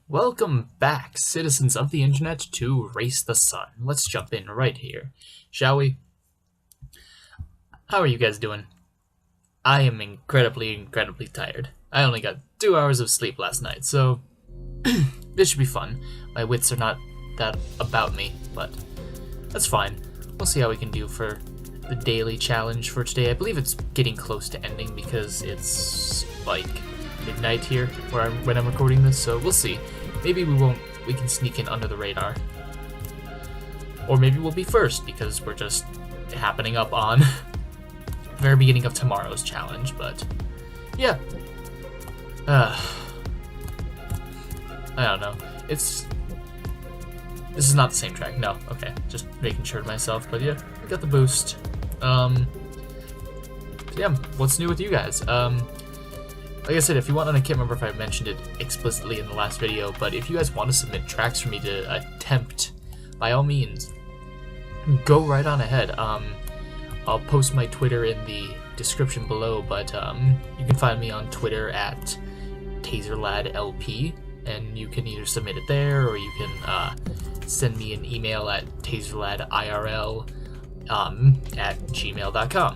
Welcome back, citizens of the internet, to Race the Sun. Let's jump in right here, shall we? How are you guys doing? I am incredibly tired. I only got 2 hours of sleep last night, so this should be fun. My wits are not that about me, but that's fine. We'll see how we can do for the daily challenge for today. I believe it's getting close to ending because it's like midnight here when I'm recording this, so we'll see. Maybe we can sneak in under the radar. Or maybe we'll be first because we're just happening up on the very beginning of tomorrow's challenge, but yeah. I don't know. This is not the same track. No, okay. Just making sure to myself, but yeah, I got the boost. Yeah, what's new with you guys? Like I said, if you want, and I can't remember if I mentioned it explicitly in the last video, but if you guys want to submit tracks for me to attempt, by all means, go right on ahead. I'll post my Twitter in the description below, but you can find me on Twitter at TazerLadLP, and you can either submit it there, or you can send me an email at TazerLadIRL at gmail.com.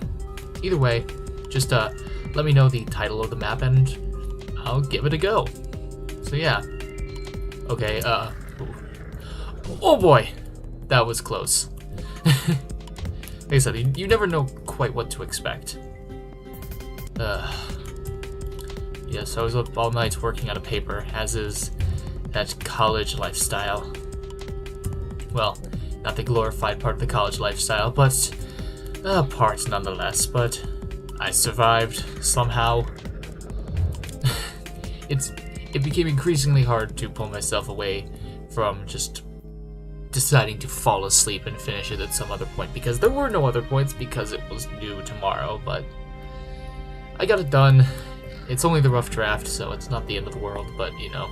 Either way, just let me know the title of the map and I'll give it a go. So yeah. Okay, oh boy! That was close. Like I said, you never know quite what to expect. Yes, I was up all night working on a paper, as is that college lifestyle. Well, not the glorified part of the college lifestyle, but a part nonetheless, but I survived somehow. It became increasingly hard to pull myself away from just deciding to fall asleep and finish it at some other point, because there were no other points because it was due tomorrow, but I got it done. It's only the rough draft, so it's not the end of the world, but you know,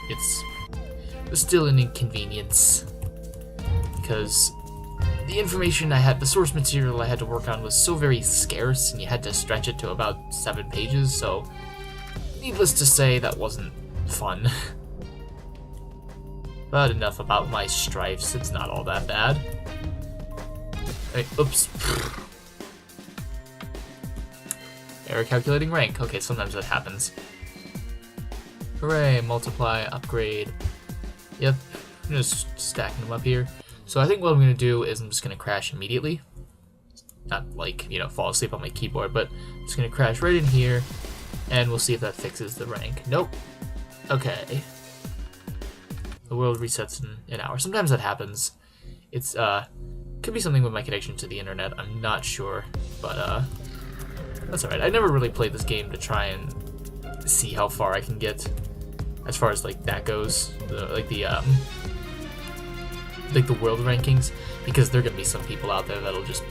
it's still an inconvenience because the information I had, the source material I had to work on was so very scarce, and you had to stretch it to about 7 pages, so needless to say, that wasn't fun. But enough about my strifes, it's not all that bad. Hey, oops. Error calculating rank. Okay, sometimes that happens. Hooray, multiply, upgrade. Yep, I'm just stacking them up here. So I think what I'm going to do is I'm just going to crash immediately. Not like, you know, fall asleep on my keyboard, but I'm just going to crash right in here, and we'll see if that fixes the rank. Nope. Okay. The world resets in an hour. Sometimes that happens. It's, could be something with my connection to the internet. I'm not sure, but, that's alright. I never really played this game to try and see how far I can get as far as, like, that goes. Like the world rankings, because there are gonna be some people out there that'll just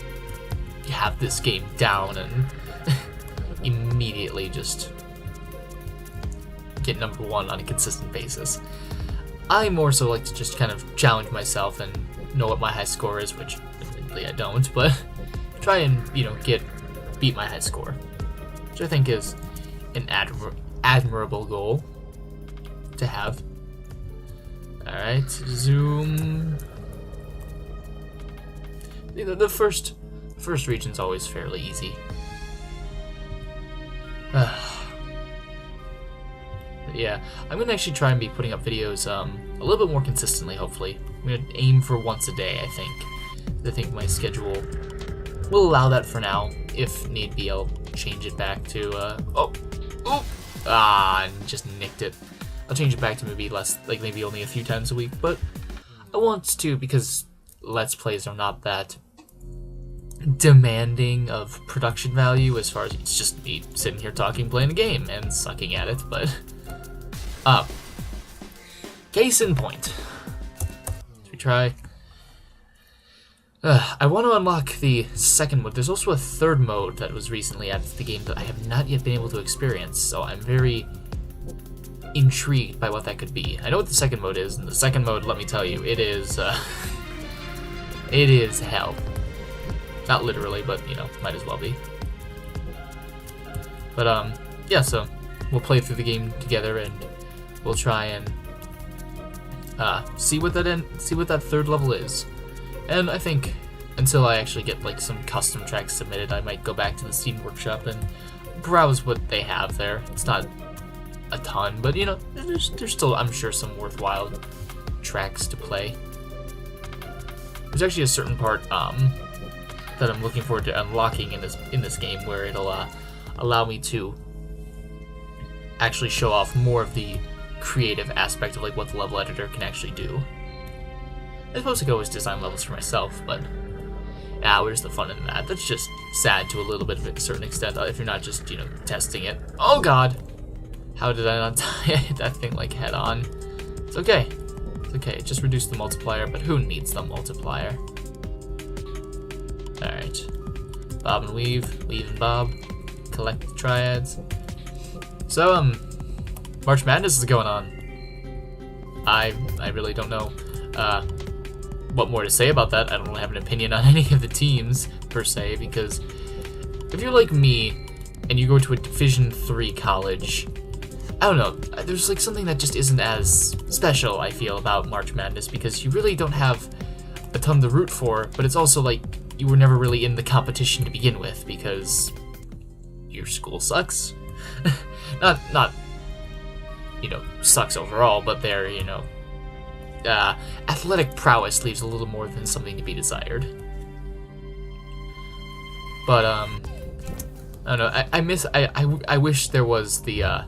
have this game down and immediately just get number 1 on a consistent basis. I more so like to just kind of challenge myself and know what my high score is, which admittedly I don't, but try and, you know, beat my high score, which I think is an admirable goal to have. Alright, zoom. The first region's always fairly easy. Yeah, I'm gonna actually try and be putting up videos a little bit more consistently, hopefully. I'm gonna aim for once a day, I think. I think my schedule will allow that for now. If need be, I'll change it back to, and just nicked it. I'll change it back to maybe less, like maybe only a few times a week, but I want to, because Let's Plays are not that demanding of production value as far as it's just me sitting here talking, playing a game, and sucking at it, but, case in point. Should we try? I want to unlock the second mode. There's also a third mode that was recently added to the game that I have not yet been able to experience, so I'm very intrigued by what that could be. I know what the second mode is, and the second mode, let me tell you, it is hell. Not literally, but, you know, might as well be. But, yeah, so we'll play through the game together, and we'll try and see what that third level is. And I think until I actually get like some custom tracks submitted, I might go back to the Steam Workshop and browse what they have there. It's not a ton, but you know, there's still, I'm sure, some worthwhile tracks to play. There's actually a certain part that I'm looking forward to unlocking in this game, where it'll allow me to actually show off more of the creative aspect of like what the level editor can actually do. I suppose I could always design levels for myself, but where's the fun in that? That's just sad to a little bit of a certain extent if you're not just, you know, testing it. Oh god! How did I not hit that thing like head on? It's okay. It's okay. Just reduce the multiplier, but who needs the multiplier? Alright. Bob and weave. Weave and bob. Collect the triads. So, March Madness is going on. I really don't know what more to say about that. I don't really have an opinion on any of the teams, per se, because if you're like me, and you go to a Division III college, I don't know, there's like something that just isn't as special, I feel, about March Madness, because you really don't have a ton to root for, but it's also like you were never really in the competition to begin with, because your school sucks. not, you know, sucks overall, but they're, you know, athletic prowess leaves a little more than something to be desired. But, I don't know, I wish there was the, $1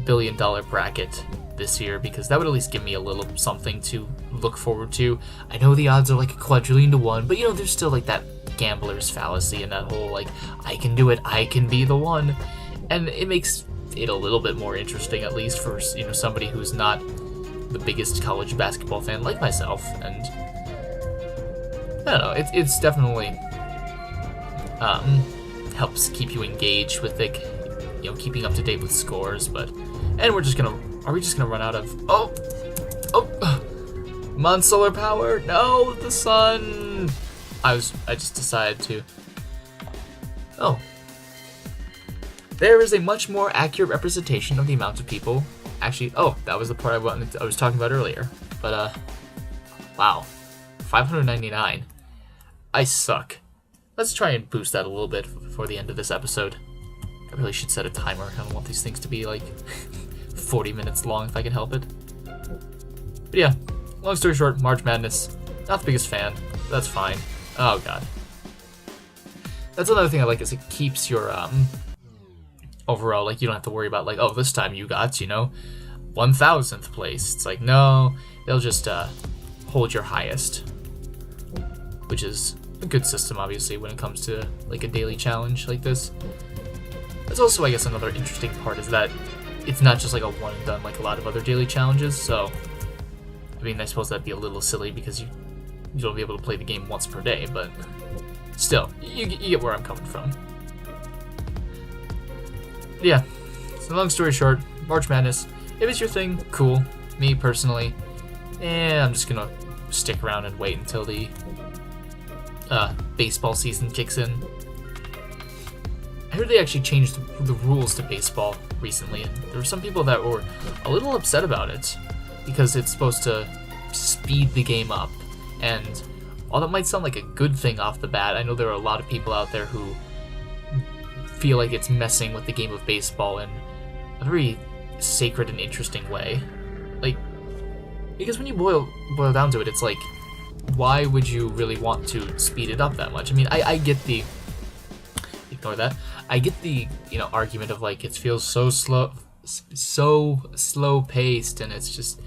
billion bracket this year, because that would at least give me a little something to look forward to. I know the odds are like a quadrillion to 1, but you know, there's still like that gambler's fallacy and that whole like, I can do it, I can be the one. And it makes it a little bit more interesting, at least for, you know, somebody who's not the biggest college basketball fan like myself. And I don't know, it's definitely helps keep you engaged with like, you know, keeping up to date with scores. But are we just gonna run out of Mon solar power? No, the sun. I just decided to. Oh. There is a much more accurate representation of the amount of people. Actually, that was the part I was talking about earlier. But wow, 599. I suck. Let's try and boost that a little bit before the end of this episode. I really should set a timer. I don't want these things to be like 40 minutes long if I can help it. But yeah, long story short, March Madness, not the biggest fan. That's fine. Oh god. That's another thing I like, is it keeps your overall, like, you don't have to worry about like, oh, this time you got, you know, 1000th place. It's like, no, they'll just hold your highest, which is a good system, obviously, when it comes to like a daily challenge like this. That's also, I guess, another interesting part, is that it's not just like a one and done like a lot of other daily challenges. So I mean, I suppose that'd be a little silly, because you don't be able to play the game once per day, but still, you get where I'm coming from. Yeah, so long story short, March Madness, if it's your thing, cool. Me personally, I'm just gonna stick around and wait until the baseball season kicks in. I heard they actually changed the rules to baseball recently, and there were some people that were a little upset about it, because it's supposed to speed the game up. And while that might sound like a good thing off the bat, I know there are a lot of people out there who feel like it's messing with the game of baseball in a very sacred and interesting way. Like, because when you boil down to it, it's like, why would you really want to speed it up that much? I mean, I get the, ignore that, I get the, you know, argument of like, it feels so slow paced, and it's just,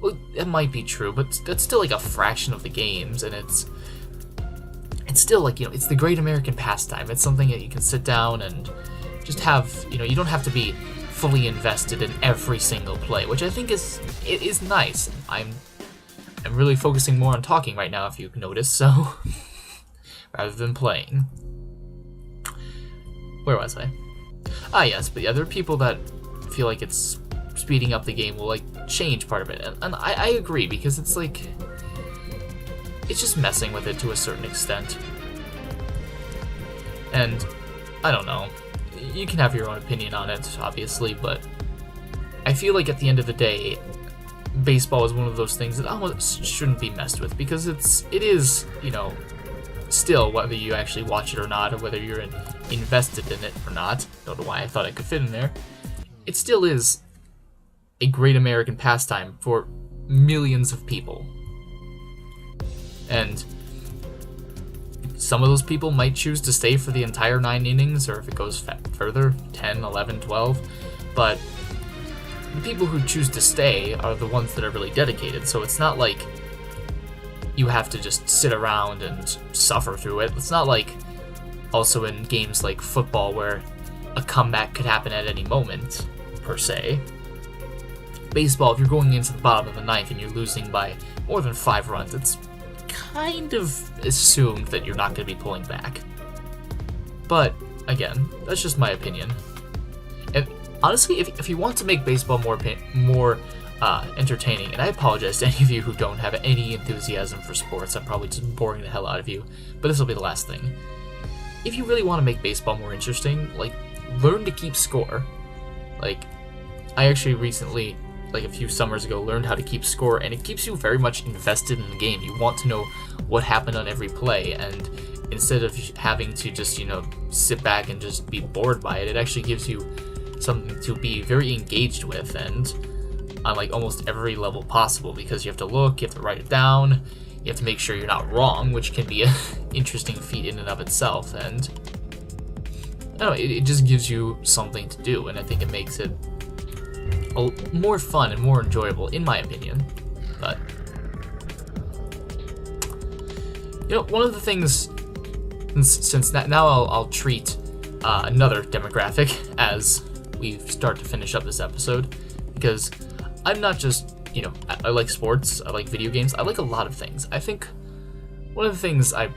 well, it might be true, but that's still like a fraction of the games, and it's still like, you know, it's the great American pastime. It's something that you can sit down and just have, you know, you don't have to be fully invested in every single play, which I think is nice. I'm really focusing more on talking right now, if you've noticed, so rather than playing. Where was I? Ah, yes, but yeah, there are people that feel like it's speeding up the game will like change part of it, and I agree, because it's like, it's just messing with it to a certain extent. And I don't know, you can have your own opinion on it, obviously, but I feel like at the end of the day, baseball is one of those things that almost shouldn't be messed with, because it is, still, whether you actually watch it or not, or whether you're invested in it or not, don't know why I thought I could fit in there, it still is a great American pastime for millions of people. And some of those people might choose to stay for the entire 9 innings, or if it goes further, 10, 11, 12, but the people who choose to stay are the ones that are really dedicated, so it's not like you have to just sit around and suffer through it. It's not like also in games like football where a comeback could happen at any moment, per se. Baseball, if you're going into the bottom of the 9th and you're losing by more than 5 runs, it's kind of assumed that you're not going to be pulling back. But, again, that's just my opinion. And honestly, if you want to make baseball more entertaining, and I apologize to any of you who don't have any enthusiasm for sports, I'm probably just boring the hell out of you, but this will be the last thing. If you really want to make baseball more interesting, learn to keep score. I actually recently, a few summers ago, learned how to keep score, and it keeps you very much invested in the game. You want to know what happened on every play, and instead of having to just, sit back and just be bored by it, it actually gives you something to be very engaged with, and on almost every level possible, because you have to look, you have to write it down, you have to make sure you're not wrong, which can be an interesting feat in and of itself, and I don't know, it just gives you something to do, and I think it makes it more fun and more enjoyable, in my opinion. But one of the things, since now I'll treat another demographic as we start to finish up this episode, because I'm not just, I like sports, I like video games, I like a lot of things. I think one of the things I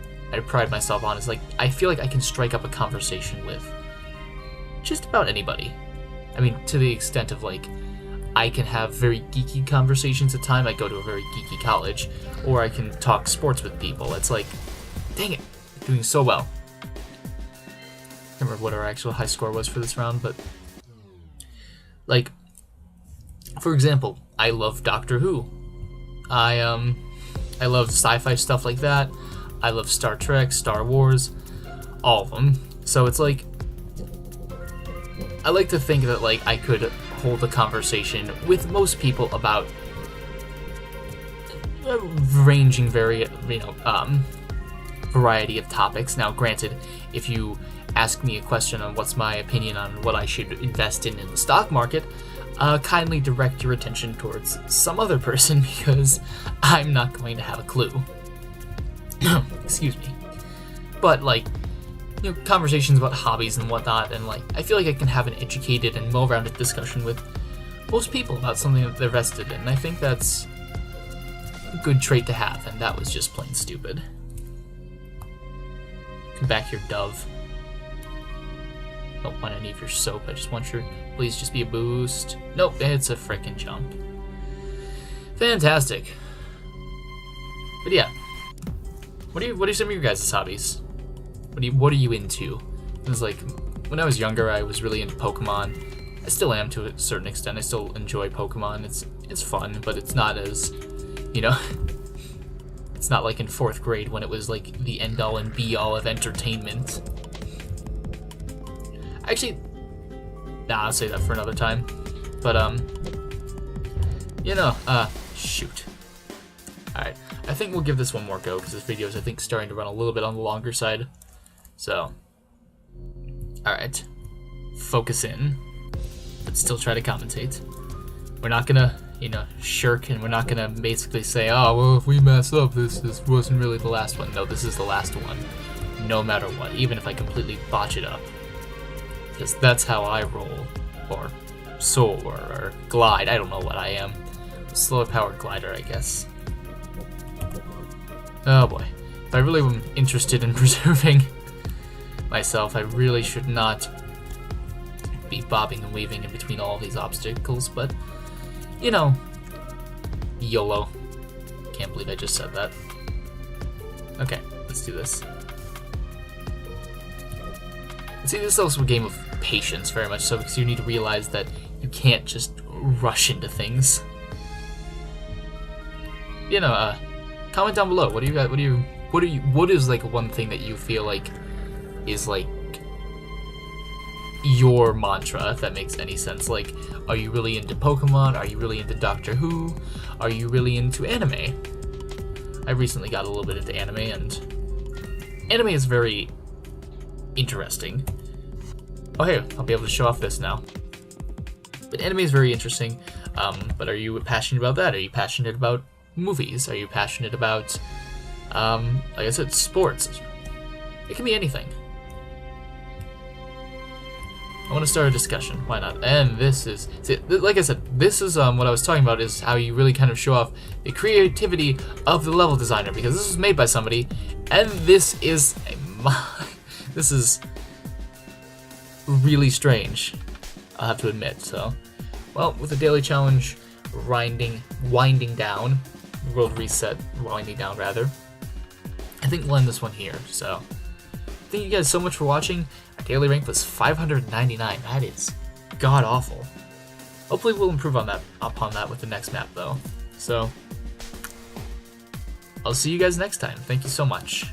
pride myself on is, I feel like I can strike up a conversation with just about anybody. I mean, to the extent of, I can have very geeky conversations at times. I go to a very geeky college, or I can talk sports with people. It's dang it, I'm doing so well. I can't remember what our actual high score was for this round, but for example, I love Doctor Who. I love sci-fi stuff like that. I love Star Trek, Star Wars, all of them. So it's I like to think that I could hold a conversation with most people about a ranging variety of topics. Now, granted, if you ask me a question on what's my opinion on what I should invest in the stock market, kindly direct your attention towards some other person, because I'm not going to have a clue. Excuse me. But, conversations about hobbies and whatnot, and, I feel like I can have an educated and well-rounded discussion with most people about something that they're vested in, and I think that's a good trait to have, and that was just plain stupid. Come back here, Dove. Don't want any of your soap, I just want your... Please just be a boost. Nope, it's a frickin' jump. Fantastic. But yeah. What are some of your guys' hobbies? What are you into? It was when I was younger, I was really into Pokemon. I still am to a certain extent. I still enjoy Pokemon. It's fun, but it's not as, it's not like in 4th grade when it was the end-all and be-all of entertainment. Actually, I'll say that for another time. But, shoot. Alright, I think we'll give this one more go, because this video is, I think, starting to run a little bit on the longer side. So, alright. Focus in. But still try to commentate. We're not gonna, shirk, and we're not gonna basically say, oh, well, if we mess up, this wasn't really the last one. No, this is the last one. No matter what, even if I completely botch it up. Because that's how I roll, or soar, or glide. I don't know what I am. Slower powered glider, I guess. Oh boy. If I really am interested in preserving myself, I really should not be bobbing and weaving in between all of these obstacles, but, YOLO. Can't believe I just said that. Okay, let's do this. See, this is also a game of patience, very much so, because you need to realize that you can't just rush into things. you know, comment down below. What do you got? What is like one thing that you feel like is like your mantra, if that makes any sense? Like, are you really into Pokemon? Are you really into Doctor Who? Are you really into anime? I recently got a little bit into anime, and anime is very interesting. Oh hey, I'll be able to show off this now. But anime is very interesting, but are you passionate about that? Are you passionate about movies? Are you passionate about, like I said, sports? It can be anything. I want to start a discussion. Why not? And this is, see, like I said, this is what I was talking about, is how you really kind of show off the creativity of the level designer, because this was made by somebody, and this is this is really strange, I'll have to admit. So, well, with the daily challenge winding down, world reset winding down rather, I think we'll end this one here. So, thank you guys so much for watching. Our daily rank was 599. That is god awful. Hopefully we'll improve on that upon that with the next map though. So I'll see you guys next time. Thank you so much.